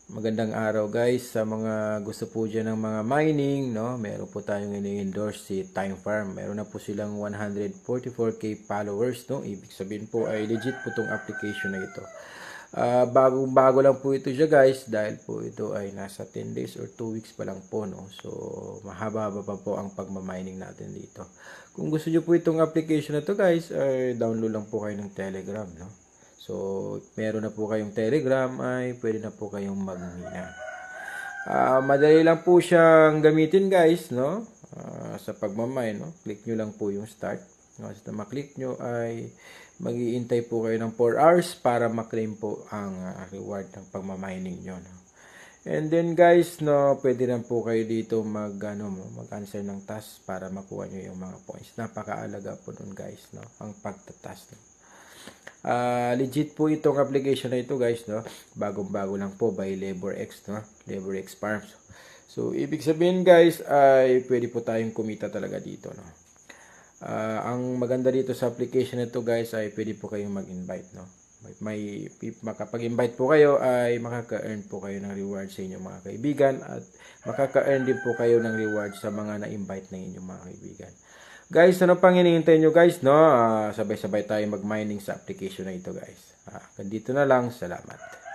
Magandang araw guys sa mga gusto po dyan ng mga mining, no? Meron po tayong ini-endorse si Time Farm. Meron na po silang 144k followers, no? Ibig sabihin po ay legit po tong application na ito. Bago lang po ito siya guys dahil po ito ay nasa 10 days or 2 weeks pa lang po, no? So mahaba-haba pa po ang pagmamining natin dito. Kung gusto niyo po itong application na to guys, ay download lang po kayo ng Telegram, no? So, meron na po kayong Telegram ay pwede na po kayong magmina. Madali lang po siyang gamitin guys, no? Sa pagmamine, no? Click nyo lang po yung start. Basta maklik nyo ay mag-iintay po kayo ng 4 hours para maklaim po ang reward ng pagmamining nyo, no? And then guys, no, pwede lang po kayo dito mag-answer ng task para makuha nyo yung mga points. Napakaalaga po nun guys, no? Ang pagtatask, no? Legit po itong application na ito guys, no? Bagong-bago lang po by LaborX, no? LaborX Farms. So, ibig sabihin guys ay pwede po tayong kumita talaga dito, no? Ang maganda dito sa application na ito guys ay pwede po kayong mag-invite, no? Makapag-invite po kayo ay makaka-earn po kayo ng reward sa inyong mga kaibigan at makaka-earn din po kayo ng reward sa mga na-invite ng inyong mga kaibigan. Guys, ano pang hinihintay nyo guys, no? Sabay-sabay tayo mag-mining sa application na ito guys. Ganito na lang. Salamat.